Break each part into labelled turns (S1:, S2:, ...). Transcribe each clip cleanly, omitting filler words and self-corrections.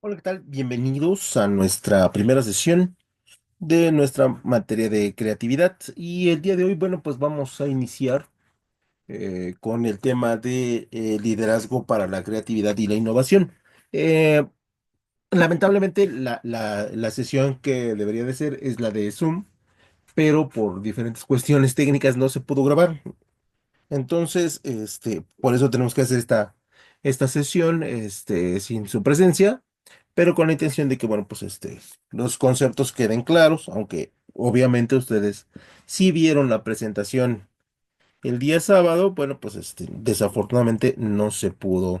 S1: Hola, ¿qué tal? Bienvenidos a nuestra primera sesión de nuestra materia de creatividad. Y el día de hoy, bueno, pues vamos a iniciar con el tema de liderazgo para la creatividad y la innovación. Eh, Lamentablemente, la sesión que debería de ser es la de Zoom, pero por diferentes cuestiones técnicas no se pudo grabar. Entonces, por eso tenemos que hacer esta sesión, sin su presencia, pero con la intención de que, bueno, pues, los conceptos queden claros, aunque obviamente ustedes sí vieron la presentación el día sábado, bueno, pues, desafortunadamente no se pudo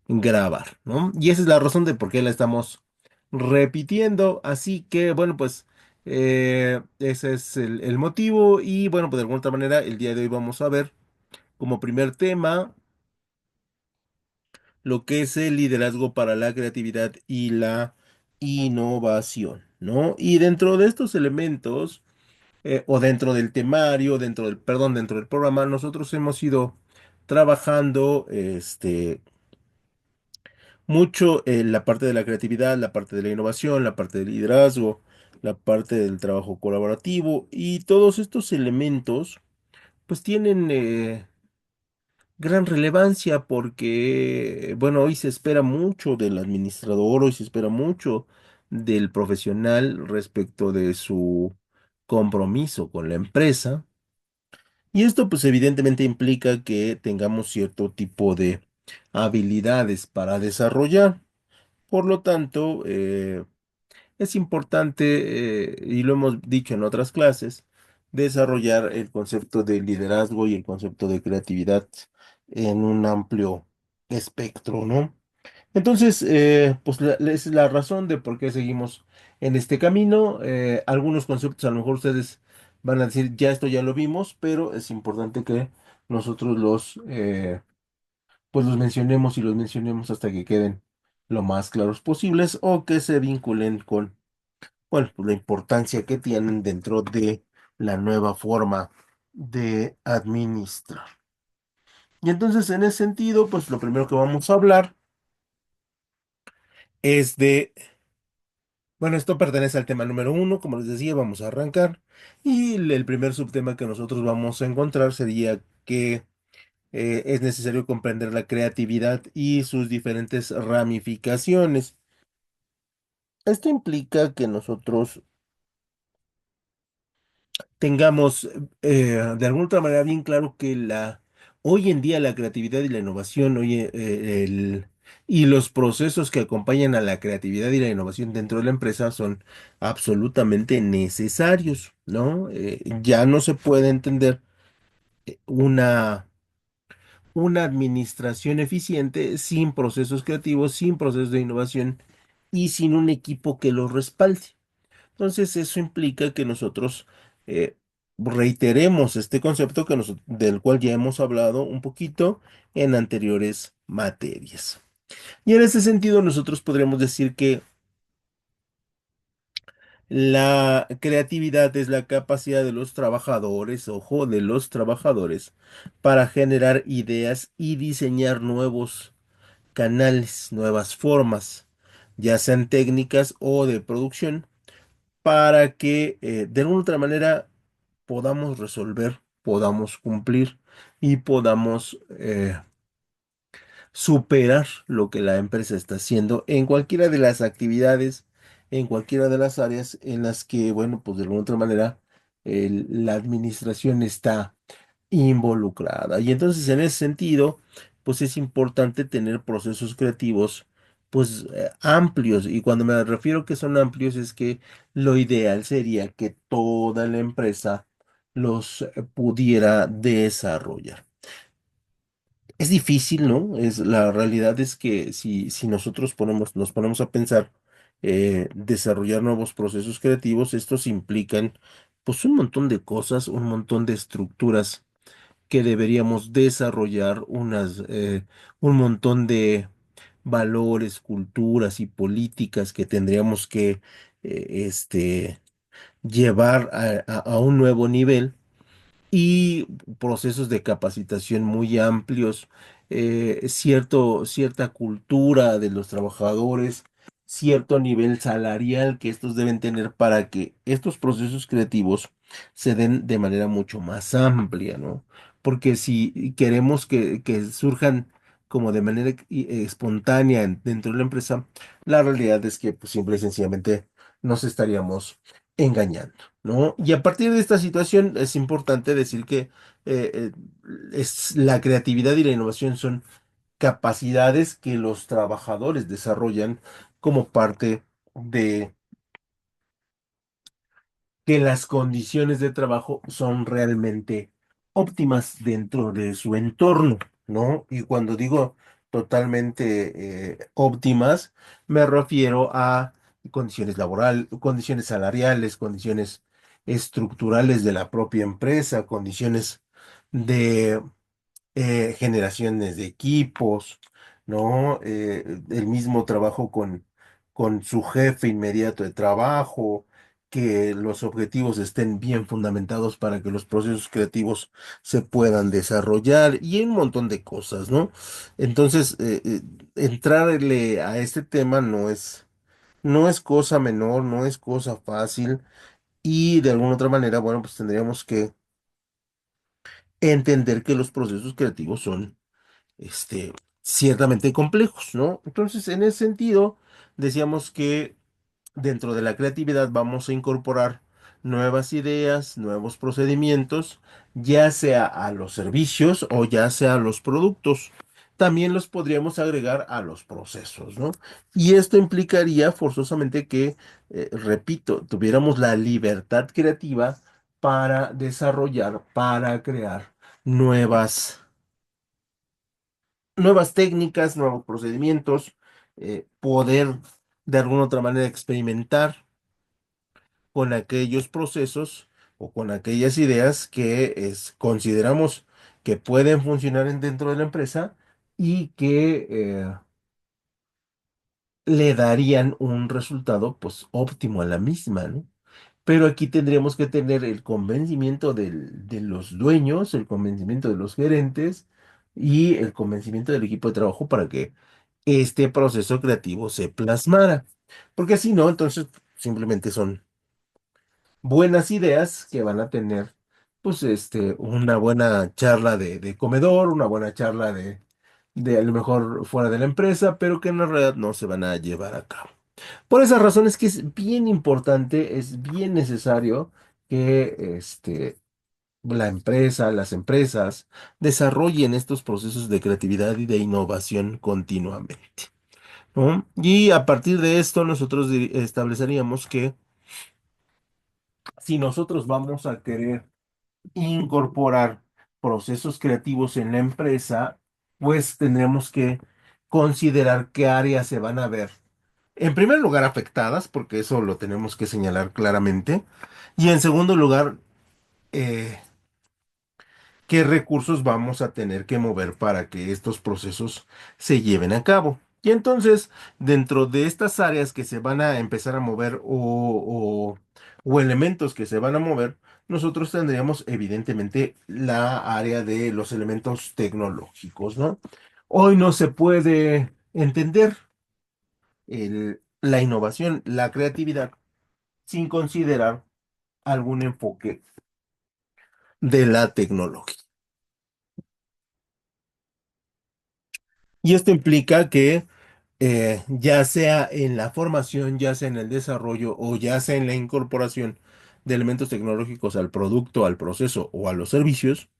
S1: grabar, ¿no? Y esa es la razón de por qué la estamos repitiendo, así que, bueno, pues, ese es el motivo y, bueno, pues, de alguna otra manera, el día de hoy vamos a ver como primer tema lo que es el liderazgo para la creatividad y la innovación, ¿no? Y dentro de estos elementos, o dentro del temario, dentro del programa, nosotros hemos ido trabajando, mucho la parte de la creatividad, la parte de la innovación, la parte del liderazgo, la parte del trabajo colaborativo y todos estos elementos, pues tienen gran relevancia porque, bueno, hoy se espera mucho del administrador, hoy se espera mucho del profesional respecto de su compromiso con la empresa. Y esto pues evidentemente implica que tengamos cierto tipo de habilidades para desarrollar. Por lo tanto, es importante, y lo hemos dicho en otras clases, desarrollar el concepto de liderazgo y el concepto de creatividad en un amplio espectro, ¿no? Entonces, pues es la razón de por qué seguimos en este camino. Algunos conceptos a lo mejor ustedes van a decir, ya esto ya lo vimos, pero es importante que nosotros pues los mencionemos y los mencionemos hasta que queden lo más claros posibles o que se vinculen con, bueno, pues la importancia que tienen dentro de la nueva forma de administrar. Y entonces, en ese sentido, pues lo primero que vamos a hablar es de, bueno, esto pertenece al tema número uno, como les decía, vamos a arrancar. Y el primer subtema que nosotros vamos a encontrar sería que es necesario comprender la creatividad y sus diferentes ramificaciones. Esto implica que nosotros tengamos de alguna otra manera bien claro que hoy en día la creatividad y la innovación, y los procesos que acompañan a la creatividad y la innovación dentro de la empresa son absolutamente necesarios, ¿no? Ya no se puede entender una, una administración eficiente sin procesos creativos, sin procesos de innovación y sin un equipo que los respalde. Entonces, eso implica que nosotros reiteremos este concepto del cual ya hemos hablado un poquito en anteriores materias. Y en ese sentido, nosotros podríamos decir que la creatividad es la capacidad de los trabajadores, ojo, de los trabajadores, para generar ideas y diseñar nuevos canales, nuevas formas, ya sean técnicas o de producción para que de alguna otra manera podamos resolver, podamos cumplir y podamos superar lo que la empresa está haciendo en cualquiera de las actividades, en cualquiera de las áreas en las que, bueno, pues de alguna otra manera la administración está involucrada. Y entonces en ese sentido, pues es importante tener procesos creativos, pues amplios. Y cuando me refiero que son amplios es que lo ideal sería que toda la empresa los pudiera desarrollar. Es difícil, ¿no? La realidad es que si nosotros nos ponemos a pensar desarrollar nuevos procesos creativos, estos implican pues un montón de cosas, un montón de estructuras que deberíamos desarrollar, un montón de valores, culturas y políticas que tendríamos que llevar a un nuevo nivel y procesos de capacitación muy amplios, cierta cultura de los trabajadores, cierto nivel salarial que estos deben tener para que estos procesos creativos se den de manera mucho más amplia, ¿no? Porque si queremos que surjan como de manera espontánea dentro de la empresa, la realidad es que pues, simple y sencillamente nos estaríamos engañando, ¿no? Y a partir de esta situación es importante decir que eh, eh, la creatividad y la innovación son capacidades que los trabajadores desarrollan como parte de que las condiciones de trabajo son realmente óptimas dentro de su entorno, ¿no? Y cuando digo totalmente óptimas, me refiero a condiciones laborales, condiciones salariales, condiciones estructurales de la propia empresa, condiciones de generaciones de equipos, ¿no? El mismo trabajo con su jefe inmediato de trabajo, que los objetivos estén bien fundamentados para que los procesos creativos se puedan desarrollar y un montón de cosas, ¿no? Entonces, entrarle a este tema no es cosa menor, no es cosa fácil y de alguna otra manera, bueno, pues tendríamos que entender que los procesos creativos son ciertamente complejos, ¿no? Entonces, en ese sentido, decíamos que dentro de la creatividad vamos a incorporar nuevas ideas, nuevos procedimientos, ya sea a los servicios o ya sea a los productos. También los podríamos agregar a los procesos, ¿no? Y esto implicaría forzosamente que, repito, tuviéramos la libertad creativa para desarrollar, para crear nuevas nuevas técnicas, nuevos procedimientos, poder de alguna otra manera experimentar con aquellos procesos o con aquellas ideas que consideramos que pueden funcionar dentro de la empresa y que le darían un resultado pues óptimo a la misma, ¿no? Pero aquí tendríamos que tener el convencimiento de los dueños, el convencimiento de los gerentes y el convencimiento del equipo de trabajo para que este proceso creativo se plasmara. Porque si no, entonces simplemente son buenas ideas que van a tener, pues, una buena charla de comedor, una buena charla de a lo mejor fuera de la empresa, pero que en la realidad no se van a llevar a cabo. Por esas razones que es bien importante, es bien necesario que la empresa, las empresas desarrollen estos procesos de creatividad y de innovación continuamente, ¿no? Y a partir de esto nosotros estableceríamos que si nosotros vamos a querer incorporar procesos creativos en la empresa, pues tendremos que considerar qué áreas se van a ver. En primer lugar, afectadas, porque eso lo tenemos que señalar claramente. Y en segundo lugar, eh, qué recursos vamos a tener que mover para que estos procesos se lleven a cabo. Y entonces, dentro de estas áreas que se van a empezar a mover o elementos que se van a mover, nosotros tendríamos evidentemente la área de los elementos tecnológicos, ¿no? Hoy no se puede entender la innovación, la creatividad, sin considerar algún enfoque de la tecnología. Y esto implica que ya sea en la formación, ya sea en el desarrollo o ya sea en la incorporación de elementos tecnológicos al producto, al proceso o a los servicios,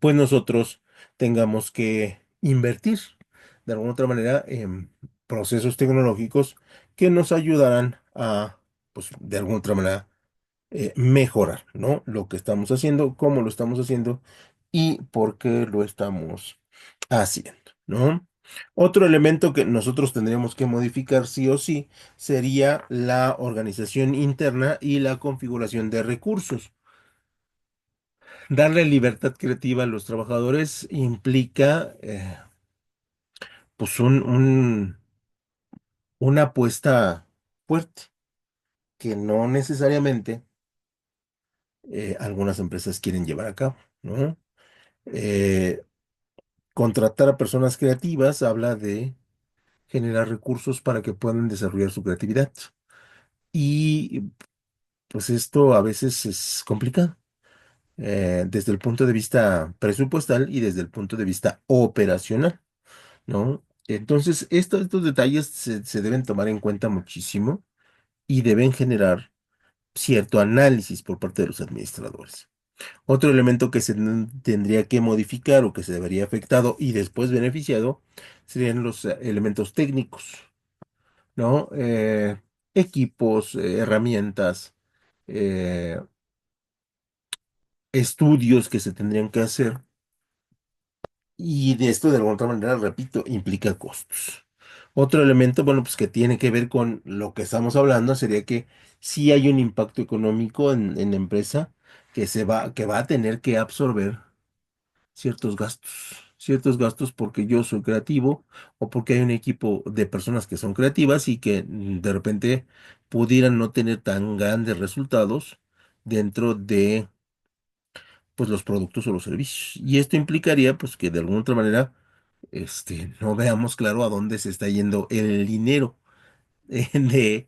S1: pues nosotros tengamos que invertir de alguna otra manera en procesos tecnológicos que nos ayudarán a, pues, de alguna otra manera, mejorar, ¿no? Lo que estamos haciendo, cómo lo estamos haciendo y por qué lo estamos haciendo, ¿no? Otro elemento que nosotros tendríamos que modificar sí o sí sería la organización interna y la configuración de recursos. Darle libertad creativa a los trabajadores implica pues una apuesta fuerte que no necesariamente algunas empresas quieren llevar a cabo, ¿no? Eh, Contratar a personas creativas habla de generar recursos para que puedan desarrollar su creatividad. Y pues esto a veces es complicado, desde el punto de vista presupuestal y desde el punto de vista operacional, ¿no? Entonces, estos detalles se deben tomar en cuenta muchísimo y deben generar cierto análisis por parte de los administradores. Otro elemento que tendría que modificar o que se debería afectado y después beneficiado serían los elementos técnicos, ¿no? Equipos, herramientas, eh, estudios que se tendrían que hacer. Y de esto, de alguna otra manera, repito, implica costos. Otro elemento, bueno, pues que tiene que ver con lo que estamos hablando, sería que si hay un impacto económico en la empresa que va a tener que absorber ciertos gastos porque yo soy creativo o porque hay un equipo de personas que son creativas y que de repente pudieran no tener tan grandes resultados dentro de pues los productos o los servicios. Y esto implicaría pues que de alguna otra manera no veamos claro a dónde se está yendo el dinero de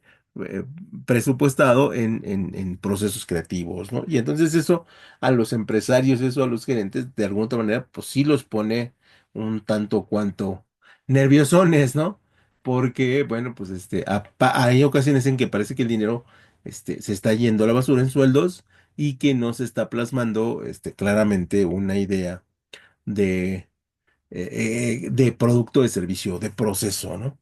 S1: presupuestado en procesos creativos, ¿no? Y entonces eso a los empresarios, eso a los gerentes, de alguna otra manera, pues sí los pone un tanto cuanto nerviosones, ¿no? Porque, bueno, pues hay ocasiones en que parece que el dinero se está yendo a la basura en sueldos y que no se está plasmando claramente una idea de, de producto, de servicio, de proceso, ¿no?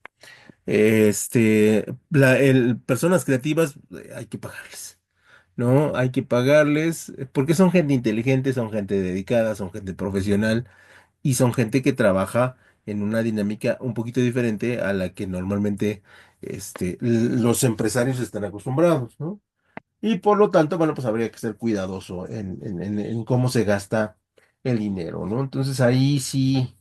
S1: Personas creativas, hay que pagarles, ¿no? Hay que pagarles, porque son gente inteligente, son gente dedicada, son gente profesional y son gente que trabaja en una dinámica un poquito diferente a la que normalmente los empresarios están acostumbrados, ¿no? Y por lo tanto, bueno, pues habría que ser cuidadoso en cómo se gasta el dinero, ¿no? Entonces ahí sí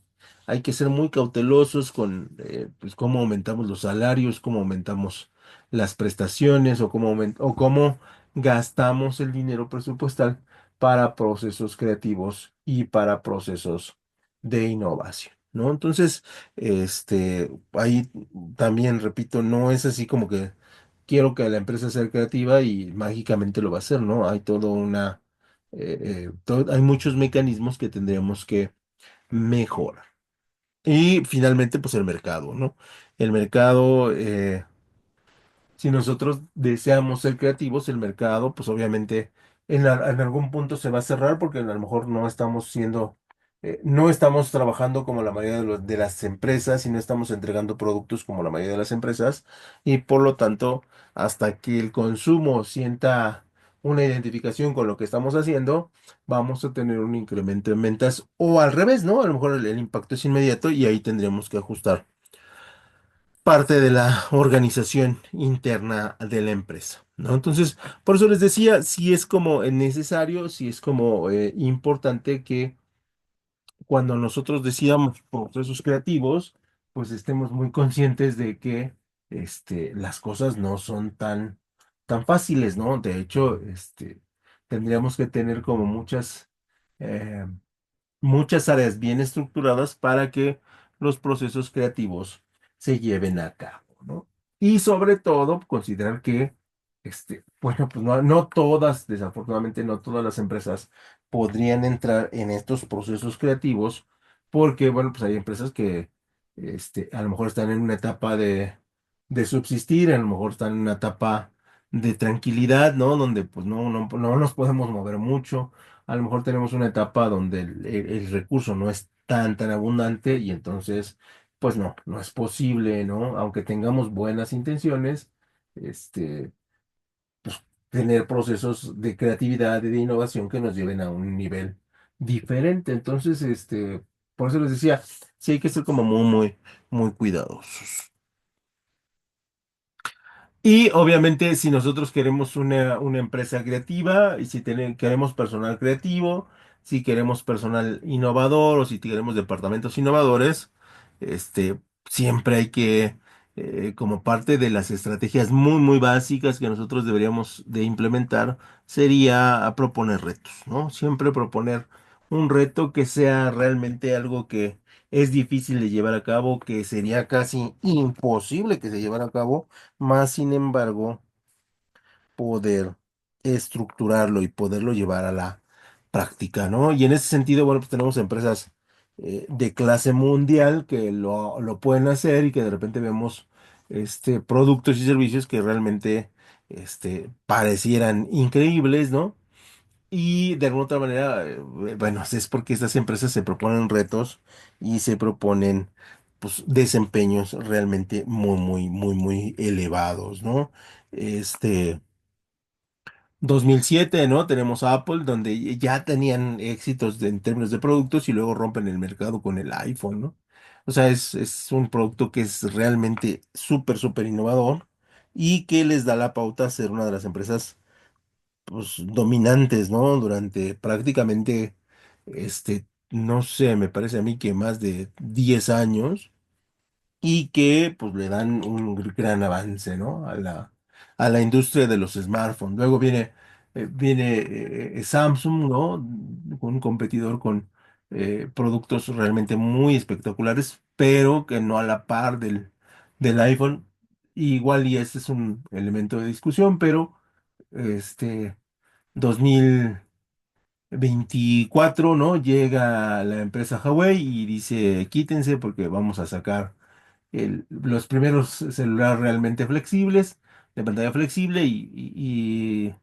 S1: hay que ser muy cautelosos con pues cómo aumentamos los salarios, cómo aumentamos las prestaciones o o cómo gastamos el dinero presupuestal para procesos creativos y para procesos de innovación, ¿no? Entonces, ahí también, repito, no es así como que quiero que la empresa sea creativa y mágicamente lo va a hacer, ¿no? Hay todo hay muchos mecanismos que tendríamos que mejorar. Y finalmente, pues el mercado, ¿no? El mercado, si nosotros deseamos ser creativos, el mercado, pues obviamente en algún punto se va a cerrar porque a lo mejor no estamos trabajando como la mayoría de las empresas y no estamos entregando productos como la mayoría de las empresas y por lo tanto, hasta que el consumo sienta una identificación con lo que estamos haciendo, vamos a tener un incremento en ventas o al revés, ¿no? A lo mejor el impacto es inmediato y ahí tendríamos que ajustar parte de la organización interna de la empresa, ¿no? Entonces, por eso les decía, si es como necesario, si es como importante que cuando nosotros decidamos procesos creativos, pues estemos muy conscientes de que las cosas no son tan fáciles, ¿no? De hecho, tendríamos que tener como eh, muchas áreas bien estructuradas para que los procesos creativos se lleven a cabo, ¿no? Y sobre todo, considerar que, bueno, pues no todas, desafortunadamente, no todas las empresas podrían entrar en estos procesos creativos, porque, bueno, pues hay empresas que, a lo mejor están en una etapa de subsistir, a lo mejor están en una etapa de tranquilidad, ¿no? Donde, pues, no nos podemos mover mucho, a lo mejor tenemos una etapa donde el recurso no es tan abundante y entonces, pues no es posible, ¿no? Aunque tengamos buenas intenciones, este, pues tener procesos de creatividad y de innovación que nos lleven a un nivel diferente. Entonces, por eso les decía, sí hay que ser como muy cuidadosos. Y obviamente si nosotros queremos una empresa creativa y si queremos personal creativo, si queremos personal innovador o si queremos departamentos innovadores, este, siempre hay que, como parte de las estrategias muy básicas que nosotros deberíamos de implementar, sería a proponer retos, ¿no? Siempre proponer un reto que sea realmente algo es difícil de llevar a cabo, que sería casi imposible que se llevara a cabo, más sin embargo, poder estructurarlo y poderlo llevar a la práctica, ¿no? Y en ese sentido, bueno, pues tenemos empresas de clase mundial que lo pueden hacer y que de repente vemos productos y servicios que realmente parecieran increíbles, ¿no? Y de alguna otra manera, bueno, es porque estas empresas se proponen retos y se proponen pues desempeños realmente muy, muy, muy, muy elevados, ¿no? Este, 2007, ¿no? Tenemos a Apple, donde ya tenían éxitos en términos de productos y luego rompen el mercado con el iPhone, ¿no? O sea, es un producto que es realmente súper, súper innovador y que les da la pauta a ser una de las empresas, pues, dominantes, ¿no? Durante prácticamente, no sé, me parece a mí que más de 10 años y que pues le dan un gran avance, ¿no? A la industria de los smartphones. Luego viene Samsung, ¿no? Un competidor con productos realmente muy espectaculares, pero que no a la par del iPhone. Igual y ese es un elemento de discusión, pero este 2024, ¿no? Llega la empresa Huawei y dice, quítense porque vamos a sacar los primeros celulares realmente flexibles, de pantalla flexible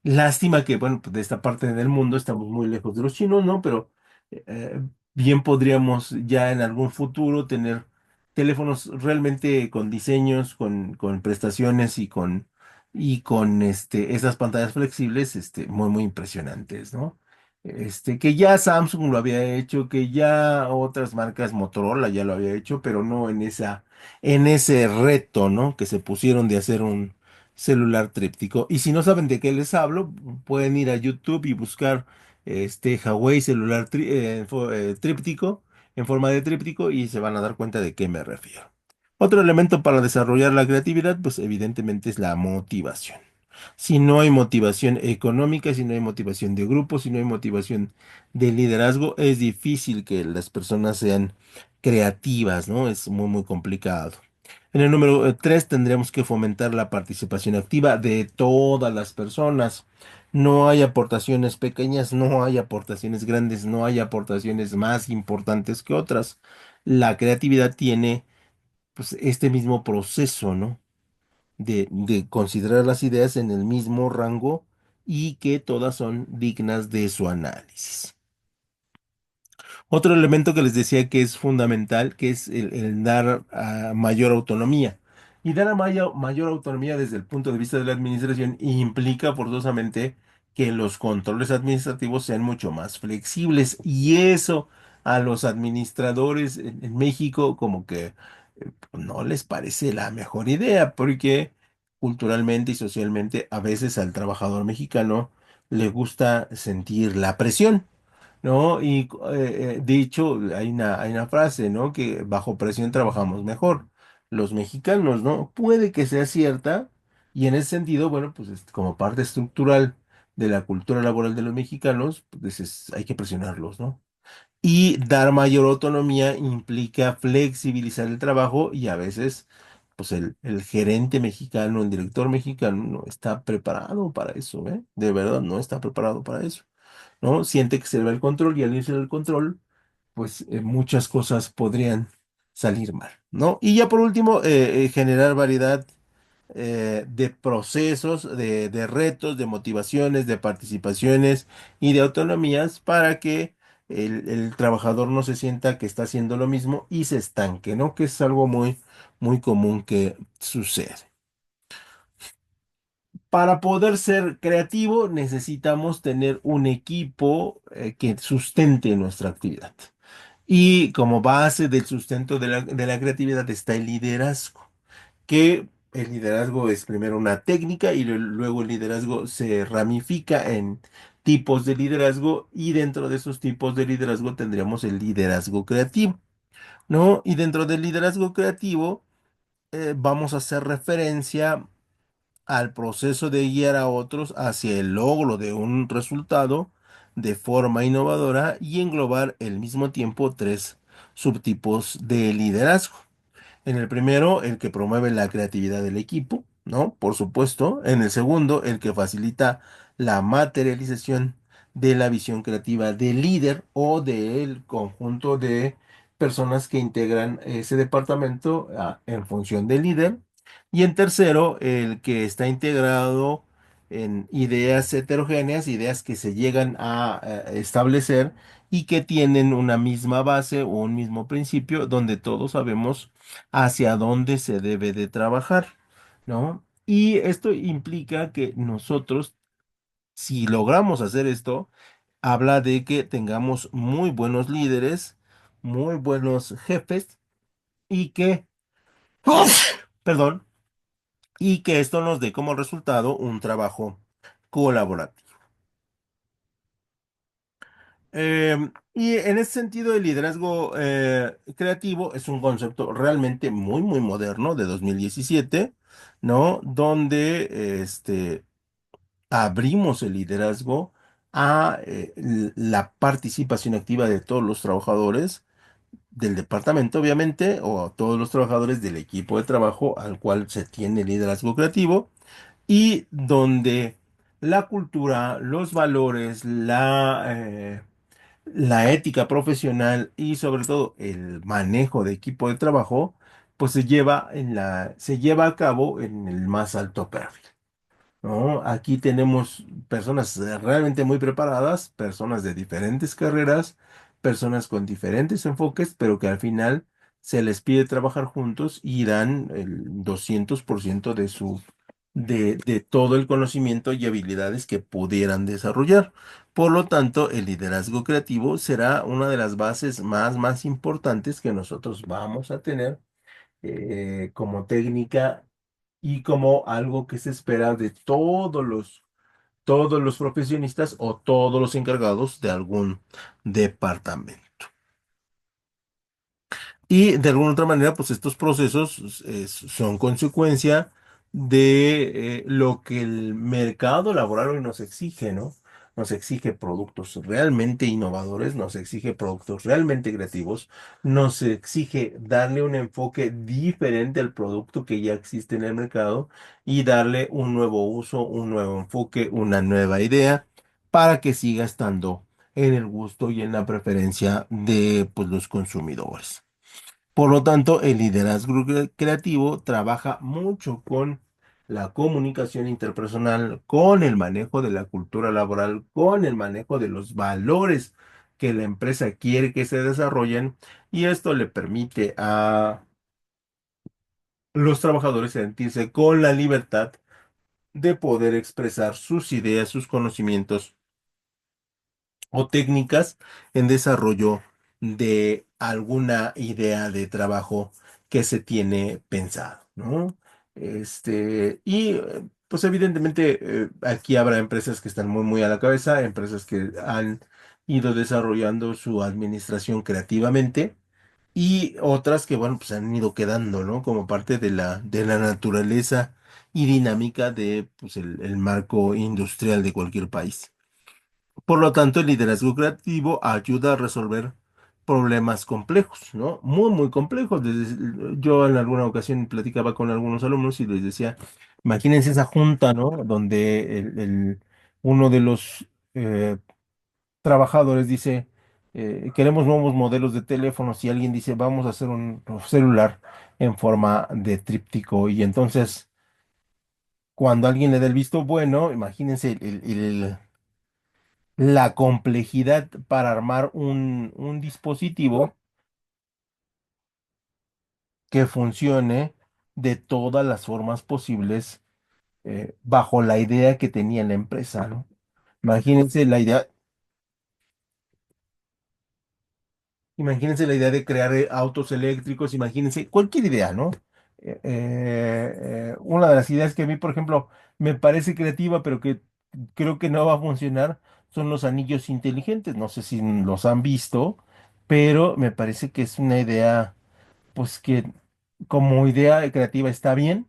S1: lástima que, bueno, pues de esta parte del mundo estamos muy lejos de los chinos, ¿no? Pero eh, bien podríamos ya en algún futuro tener teléfonos realmente con diseños, con prestaciones y con esas pantallas flexibles, muy, muy impresionantes, ¿no? Que ya Samsung lo había hecho, que ya otras marcas, Motorola ya lo había hecho, pero no en ese reto, ¿no? Que se pusieron de hacer un celular tríptico. Y si no saben de qué les hablo, pueden ir a YouTube y buscar Huawei celular tríptico, en forma de tríptico, y se van a dar cuenta de qué me refiero. Otro elemento para desarrollar la creatividad, pues evidentemente es la motivación. Si no hay motivación económica, si no hay motivación de grupo, si no hay motivación de liderazgo, es difícil que las personas sean creativas, ¿no? Es muy, muy complicado. En el número 3 tendremos que fomentar la participación activa de todas las personas. No hay aportaciones pequeñas, no hay aportaciones grandes, no hay aportaciones más importantes que otras. La creatividad tiene pues este mismo proceso, ¿no? De considerar las ideas en el mismo rango y que todas son dignas de su análisis. Otro elemento que les decía que es fundamental, que es el dar mayor autonomía. Y dar a mayor autonomía desde el punto de vista de la administración implica forzosamente que los controles administrativos sean mucho más flexibles. Y eso a los administradores en México como que no les parece la mejor idea, porque culturalmente y socialmente a veces al trabajador mexicano le gusta sentir la presión. ¿No? Y de hecho hay una frase, ¿no? Que bajo presión trabajamos mejor. Los mexicanos, ¿no? Puede que sea cierta y en ese sentido, bueno, pues como parte estructural de la cultura laboral de los mexicanos, pues hay que presionarlos, ¿no? Y dar mayor autonomía implica flexibilizar el trabajo y a veces, pues el gerente mexicano, el director mexicano no está preparado para eso, ¿eh? De verdad, no está preparado para eso. ¿No? Siente que se le va el control y al irse el control, pues muchas cosas podrían salir mal, ¿no? Y ya por último, generar variedad de procesos, de retos, de motivaciones, de participaciones y de autonomías para que el trabajador no se sienta que está haciendo lo mismo y se estanque, ¿no? Que es algo muy, muy común que sucede. Para poder ser creativo necesitamos tener un equipo que sustente nuestra actividad. Y como base del sustento de la creatividad está el liderazgo, que el liderazgo es primero una técnica y luego el liderazgo se ramifica en tipos de liderazgo y dentro de esos tipos de liderazgo tendríamos el liderazgo creativo, ¿no? Y dentro del liderazgo creativo vamos a hacer referencia al proceso de guiar a otros hacia el logro de un resultado de forma innovadora y englobar al mismo tiempo tres subtipos de liderazgo. En el primero, el que promueve la creatividad del equipo, ¿no? Por supuesto. En el segundo, el que facilita la materialización de la visión creativa del líder o del conjunto de personas que integran ese departamento en función del líder. Y en tercero, el que está integrado en ideas heterogéneas, ideas que se llegan a establecer y que tienen una misma base o un mismo principio donde todos sabemos hacia dónde se debe de trabajar, ¿no? Y esto implica que nosotros, si logramos hacer esto, habla de que tengamos muy buenos líderes, muy buenos jefes y que, perdón, y que esto nos dé como resultado un trabajo colaborativo. Y en ese sentido, el liderazgo creativo es un concepto realmente muy, muy moderno de 2017, ¿no? Donde abrimos el liderazgo a la participación activa de todos los trabajadores del departamento, obviamente, o a todos los trabajadores del equipo de trabajo al cual se tiene liderazgo creativo y donde la cultura, los valores, la ética profesional y sobre todo el manejo de equipo de trabajo, pues se lleva a cabo en el más alto perfil, ¿no? Aquí tenemos personas realmente muy preparadas, personas de diferentes carreras, personas con diferentes enfoques, pero que al final se les pide trabajar juntos y dan el 200% de todo el conocimiento y habilidades que pudieran desarrollar. Por lo tanto, el liderazgo creativo será una de las bases más importantes que nosotros vamos a tener como técnica y como algo que se espera de todos los profesionistas o todos los encargados de algún departamento. Y de alguna otra manera, pues estos procesos son consecuencia de lo que el mercado laboral hoy nos exige, ¿no? Nos exige productos realmente innovadores, nos exige productos realmente creativos, nos exige darle un enfoque diferente al producto que ya existe en el mercado y darle un nuevo uso, un nuevo enfoque, una nueva idea para que siga estando en el gusto y en la preferencia de pues, los consumidores. Por lo tanto, el liderazgo creativo trabaja mucho con la comunicación interpersonal, con el manejo de la cultura laboral, con el manejo de los valores que la empresa quiere que se desarrollen y esto le permite a los trabajadores sentirse con la libertad de poder expresar sus ideas, sus conocimientos o técnicas en desarrollo de alguna idea de trabajo que se tiene pensado, ¿no? Pues evidentemente aquí habrá empresas que están muy, muy a la cabeza, empresas que han ido desarrollando su administración creativamente y otras que, bueno, pues han ido quedando, ¿no? Como parte de la naturaleza y dinámica de, pues, el marco industrial de cualquier país. Por lo tanto, el liderazgo creativo ayuda a resolver problemas complejos, ¿no? Muy, muy complejos. Yo en alguna ocasión platicaba con algunos alumnos y les decía, imagínense esa junta, ¿no? Donde uno de los trabajadores dice, queremos nuevos modelos de teléfonos y alguien dice, vamos a hacer un celular en forma de tríptico. Y entonces, cuando alguien le da el visto bueno, imagínense la complejidad para armar un dispositivo que funcione de todas las formas posibles bajo la idea que tenía la empresa, ¿no? Imagínense la idea, imagínense la idea de crear autos eléctricos, imagínense cualquier idea, ¿no? Una de las ideas que a mí, por ejemplo, me parece creativa, pero que creo que no va a funcionar, son los anillos inteligentes. No sé si los han visto, pero me parece que es una idea pues que como idea creativa está bien,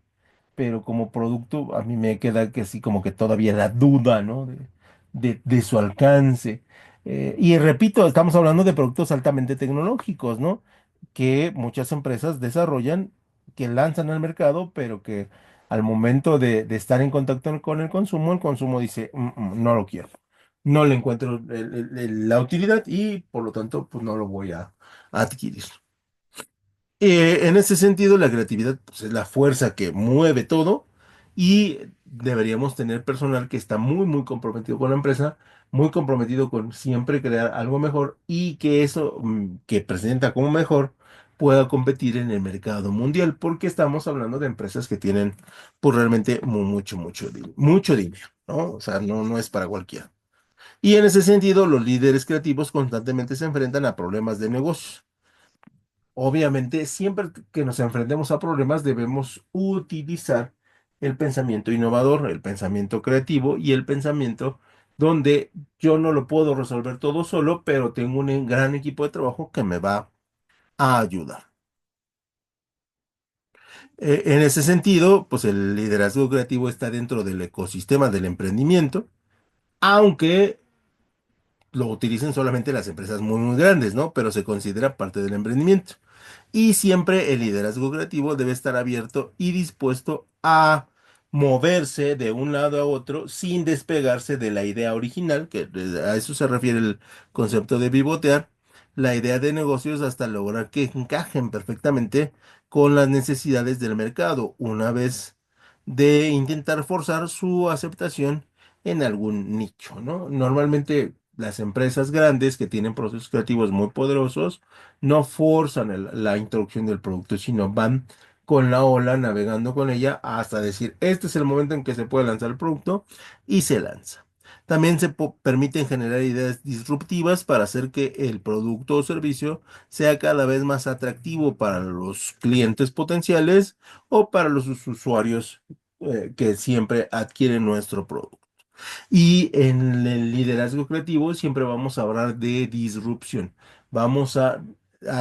S1: pero como producto a mí me queda que así como que todavía la duda, ¿no? De su alcance. Y repito, estamos hablando de productos altamente tecnológicos, ¿no? Que muchas empresas desarrollan, que lanzan al mercado, pero que al momento de estar en contacto con el consumo dice, no lo quiero, no le encuentro la utilidad y por lo tanto, pues no lo voy a adquirir. En ese sentido, la creatividad pues, es la fuerza que mueve todo y deberíamos tener personal que está muy, muy comprometido con la empresa, muy comprometido con siempre crear algo mejor y que eso que presenta como mejor pueda competir en el mercado mundial, porque estamos hablando de empresas que tienen pues realmente mucho, mucho dinero, ¿no? O sea, no es para cualquiera. Y en ese sentido, los líderes creativos constantemente se enfrentan a problemas de negocios. Obviamente, siempre que nos enfrentemos a problemas, debemos utilizar el pensamiento innovador, el pensamiento creativo y el pensamiento donde yo no lo puedo resolver todo solo, pero tengo un gran equipo de trabajo que me va a ayudar. En ese sentido, pues el liderazgo creativo está dentro del ecosistema del emprendimiento, aunque lo utilicen solamente las empresas muy, muy grandes, ¿no? Pero se considera parte del emprendimiento. Y siempre el liderazgo creativo debe estar abierto y dispuesto a moverse de un lado a otro sin despegarse de la idea original, que a eso se refiere el concepto de pivotear, la idea de negocios hasta lograr que encajen perfectamente con las necesidades del mercado, una vez de intentar forzar su aceptación en algún nicho, ¿no? Normalmente las empresas grandes que tienen procesos creativos muy poderosos, no forzan la introducción del producto, sino van con la ola, navegando con ella hasta decir, este es el momento en que se puede lanzar el producto y se lanza. También permiten generar ideas disruptivas para hacer que el producto o servicio sea cada vez más atractivo para los clientes potenciales o para los usuarios que siempre adquieren nuestro producto. Y en el liderazgo creativo siempre vamos a hablar de disrupción. Vamos a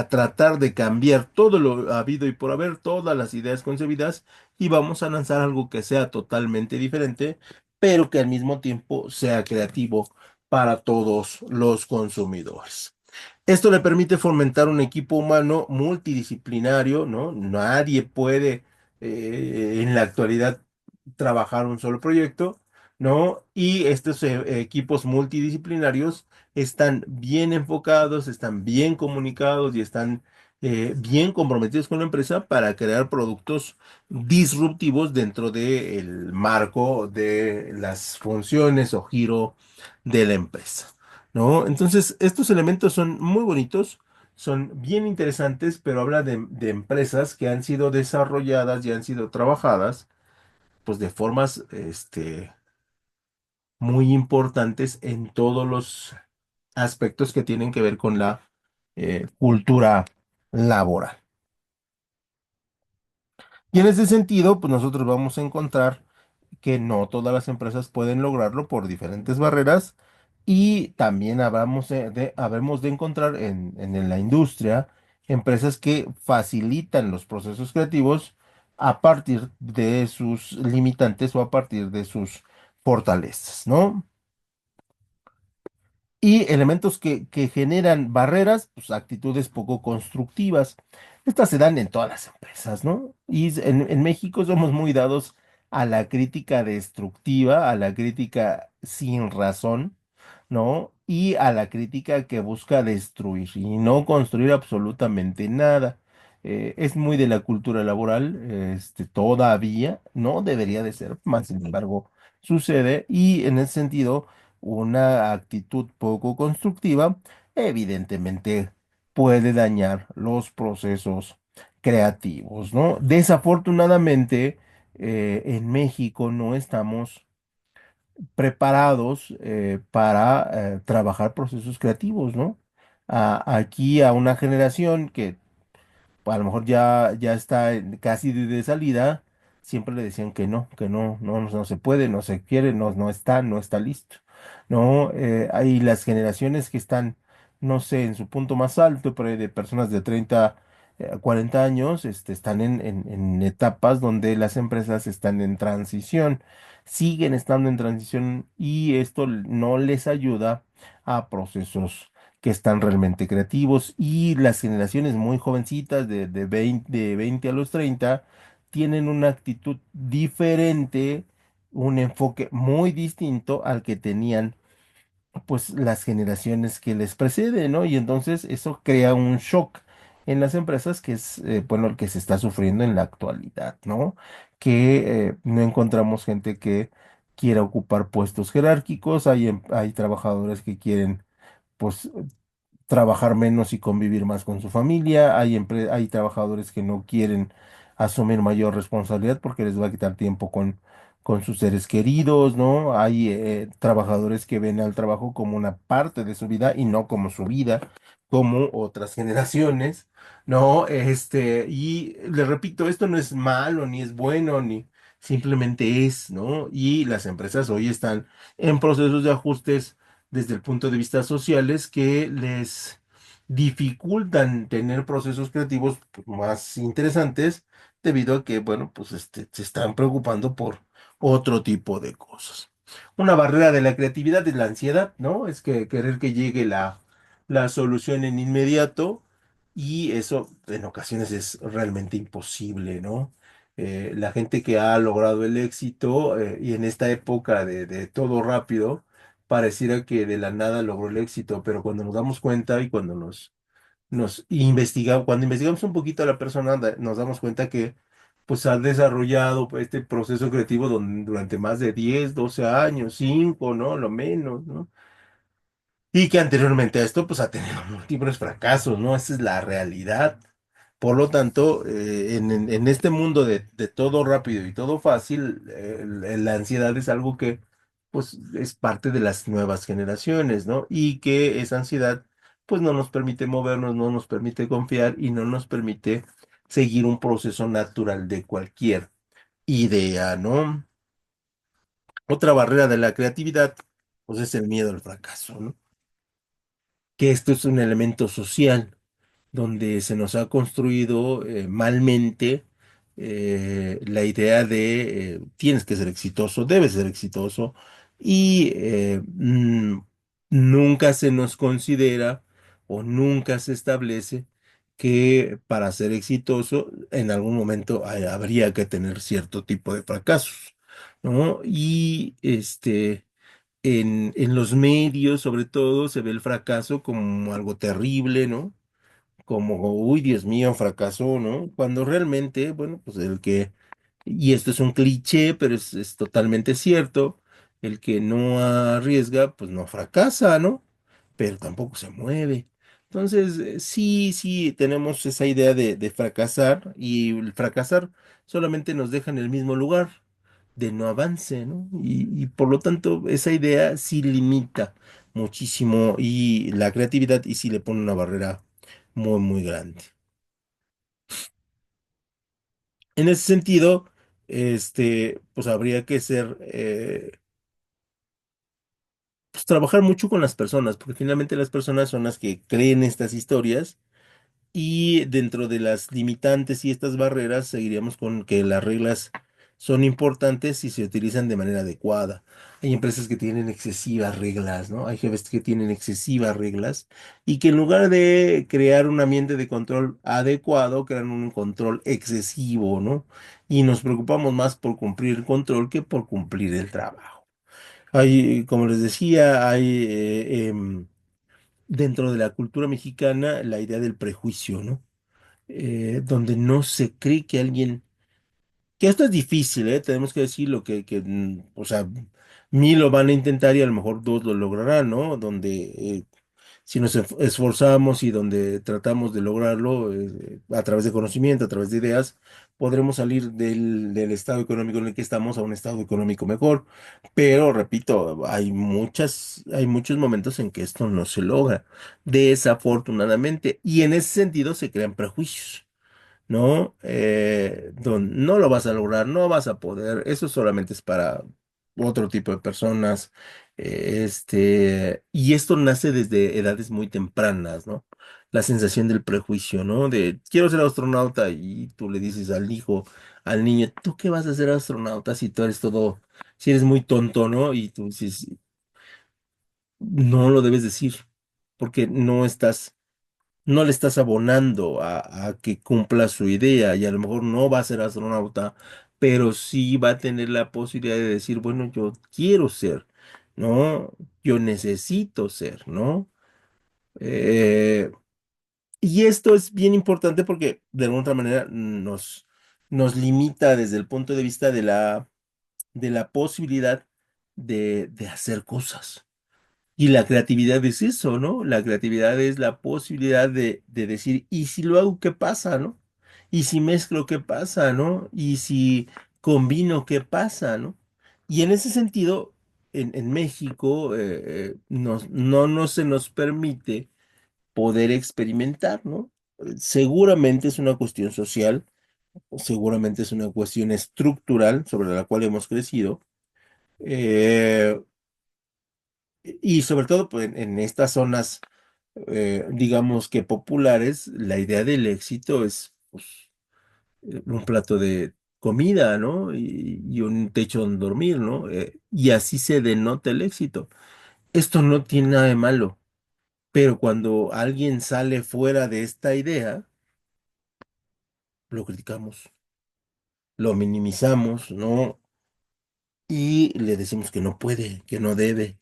S1: tratar de cambiar todo lo habido y por haber, todas las ideas concebidas, y vamos a lanzar algo que sea totalmente diferente, pero que al mismo tiempo sea creativo para todos los consumidores. Esto le permite fomentar un equipo humano multidisciplinario, ¿no? Nadie puede en la actualidad trabajar un solo proyecto, ¿no? Y estos equipos multidisciplinarios están bien enfocados, están bien comunicados y están bien comprometidos con la empresa para crear productos disruptivos dentro del marco de las funciones o giro de la empresa. ¿No? Entonces, estos elementos son muy bonitos, son bien interesantes, pero habla de empresas que han sido desarrolladas y han sido trabajadas, pues de formas, muy importantes en todos los aspectos que tienen que ver con la cultura laboral. Y en ese sentido, pues nosotros vamos a encontrar que no todas las empresas pueden lograrlo por diferentes barreras y también habemos de encontrar en la industria empresas que facilitan los procesos creativos a partir de sus limitantes o a partir de sus fortalezas, ¿no? Y elementos que generan barreras, pues actitudes poco constructivas. Estas se dan en todas las empresas, ¿no? Y en México somos muy dados a la crítica destructiva, a la crítica sin razón, ¿no? Y a la crítica que busca destruir y no construir absolutamente nada. Es muy de la cultura laboral, todavía, no debería de ser, más sin embargo, sucede y en ese sentido una actitud poco constructiva, evidentemente puede dañar los procesos creativos, ¿no? Desafortunadamente, en México no estamos preparados para trabajar procesos creativos, ¿no? Aquí a una generación que a lo mejor ya está casi de salida, siempre le decían que no se puede, no se quiere, no está listo, ¿no? Hay las generaciones que están, no sé, en su punto más alto, por ahí de personas de 30 a 40 años, están en etapas donde las empresas están en transición, siguen estando en transición y esto no les ayuda a procesos que están realmente creativos y las generaciones muy jovencitas de 20 a los 30 tienen una actitud diferente, un enfoque muy distinto al que tenían pues las generaciones que les preceden, ¿no? Y entonces eso crea un shock en las empresas que es, bueno, el que se está sufriendo en la actualidad, ¿no? Que no encontramos gente que quiera ocupar puestos jerárquicos, hay trabajadores que quieren, pues, trabajar menos y convivir más con su familia. Hay trabajadores que no quieren asumir mayor responsabilidad porque les va a quitar tiempo con sus seres queridos, ¿no? Hay trabajadores que ven al trabajo como una parte de su vida y no como su vida, como otras generaciones, ¿no? Y le repito, esto no es malo, ni es bueno, ni simplemente es, ¿no? Y las empresas hoy están en procesos de ajustes desde el punto de vista sociales que les dificultan tener procesos creativos pues, más interesantes debido a que, bueno, pues se están preocupando por otro tipo de cosas. Una barrera de la creatividad es la ansiedad, ¿no? Es que querer que llegue la solución en inmediato y eso en ocasiones es realmente imposible, ¿no? La gente que ha logrado el éxito y en esta época de todo rápido, pareciera que de la nada logró el éxito, pero cuando nos damos cuenta y cuando nos investigamos, cuando investigamos un poquito a la persona, nos damos cuenta que pues ha desarrollado pues, este proceso creativo durante más de 10 12 años, 5 ¿no? Lo menos, ¿no? Y que anteriormente a esto pues ha tenido múltiples fracasos, ¿no? Esa es la realidad. Por lo tanto, en este mundo de todo rápido y todo fácil, la ansiedad es algo que pues es parte de las nuevas generaciones, ¿no? Y que esa ansiedad pues no nos permite movernos, no nos permite confiar y no nos permite seguir un proceso natural de cualquier idea, ¿no? Otra barrera de la creatividad pues es el miedo al fracaso, ¿no? Que esto es un elemento social donde se nos ha construido malmente la idea de tienes que ser exitoso, debes ser exitoso y nunca se nos considera o nunca se establece que para ser exitoso en algún momento habría que tener cierto tipo de fracasos, ¿no? Y en los medios, sobre todo, se ve el fracaso como algo terrible, ¿no? Como, uy, Dios mío, fracasó, ¿no? Cuando realmente, bueno, pues y esto es un cliché, pero es totalmente cierto, el que no arriesga, pues no fracasa, ¿no? Pero tampoco se mueve. Entonces, sí, sí, tenemos esa idea de fracasar y el fracasar solamente nos deja en el mismo lugar, de no avance, ¿no? Y por lo tanto, esa idea sí limita muchísimo y la creatividad y sí le pone una barrera muy, muy grande. En ese sentido, pues habría que pues trabajar mucho con las personas, porque finalmente las personas son las que creen estas historias y dentro de las limitantes y estas barreras seguiríamos con que las reglas son importantes si se utilizan de manera adecuada. Hay empresas que tienen excesivas reglas, ¿no? Hay jefes que tienen excesivas reglas y que en lugar de crear un ambiente de control adecuado, crean un control excesivo, ¿no? Y nos preocupamos más por cumplir el control que por cumplir el trabajo. Hay, como les decía, dentro de la cultura mexicana la idea del prejuicio, ¿no? Donde no se cree que alguien, que esto es difícil, tenemos que decirlo, o sea, 1000 lo van a intentar y a lo mejor dos lo lograrán, ¿no? Donde si nos esforzamos y donde tratamos de lograrlo a través de conocimiento, a través de ideas, podremos salir del estado económico en el que estamos a un estado económico mejor. Pero, repito, hay muchos momentos en que esto no se logra, desafortunadamente, y en ese sentido se crean prejuicios. ¿No? No lo vas a lograr, no vas a poder, eso solamente es para otro tipo de personas, y esto nace desde edades muy tempranas, ¿no? La sensación del prejuicio, ¿no? De quiero ser astronauta y tú le dices al hijo, al niño, ¿tú qué vas a ser astronauta si tú eres todo, si eres muy tonto, ¿no? Y tú dices, no lo debes decir, porque no le estás abonando a que cumpla su idea y a lo mejor no va a ser astronauta, pero sí va a tener la posibilidad de decir, bueno, yo quiero ser, ¿no? Yo necesito ser, ¿no? Eh, y esto es bien importante porque de alguna otra manera nos limita desde el punto de vista de la posibilidad de hacer cosas. Y la creatividad es eso, ¿no? La creatividad es la posibilidad de decir, ¿y si lo hago, qué pasa, ¿no? ¿Y si mezclo, qué pasa, ¿no? ¿Y si combino, qué pasa, ¿no? Y en ese sentido, en México, no se nos permite poder experimentar, ¿no? Seguramente es una cuestión social, seguramente es una cuestión estructural sobre la cual hemos crecido. eh, y sobre todo pues, en estas zonas, digamos que populares, la idea del éxito es pues, un plato de comida, ¿no? Y un techo donde dormir, ¿no? Y así se denota el éxito. Esto no tiene nada de malo, pero cuando alguien sale fuera de esta idea, lo criticamos, lo minimizamos, ¿no? Y le decimos que no puede, que no debe,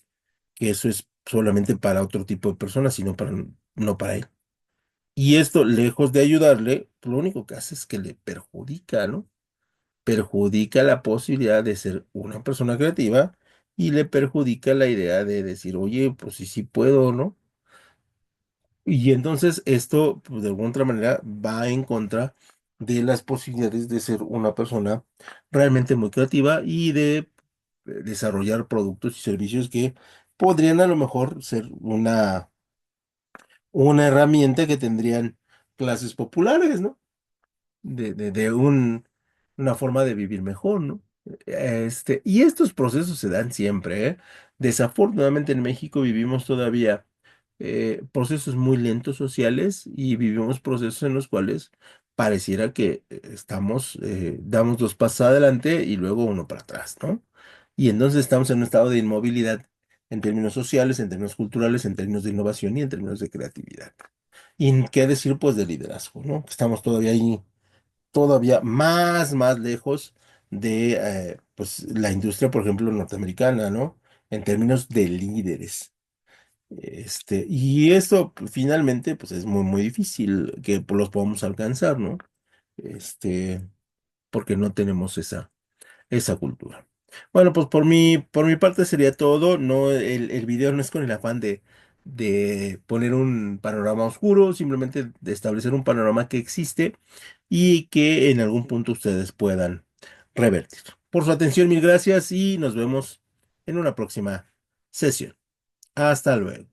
S1: que eso es solamente para otro tipo de personas, sino para, no para él. Y esto, lejos de ayudarle, lo único que hace es que le perjudica, ¿no? Perjudica la posibilidad de ser una persona creativa y le perjudica la idea de decir, oye, pues sí, sí puedo, ¿no? Y entonces esto, pues, de alguna otra manera, va en contra de las posibilidades de ser una persona realmente muy creativa y de desarrollar productos y servicios que podrían a lo mejor ser una herramienta que tendrían clases populares, ¿no? De una forma de vivir mejor, ¿no? Y estos procesos se dan siempre, ¿eh? Desafortunadamente en México vivimos todavía procesos muy lentos sociales y vivimos procesos en los cuales pareciera que damos dos pasos adelante y luego uno para atrás, ¿no? Y entonces estamos en un estado de inmovilidad en términos sociales, en términos culturales, en términos de innovación y en términos de creatividad. Y qué decir, pues, de liderazgo, ¿no? Que estamos todavía ahí todavía más lejos de pues, la industria, por ejemplo, norteamericana, ¿no? En términos de líderes. Y esto pues, finalmente pues, es muy difícil que pues, los podamos alcanzar, ¿no? Este, porque no tenemos esa cultura. Bueno, pues por mi parte sería todo. No, el video no es con el afán de poner un panorama oscuro, simplemente de establecer un panorama que existe y que en algún punto ustedes puedan revertir. Por su atención, mil gracias y nos vemos en una próxima sesión. Hasta luego.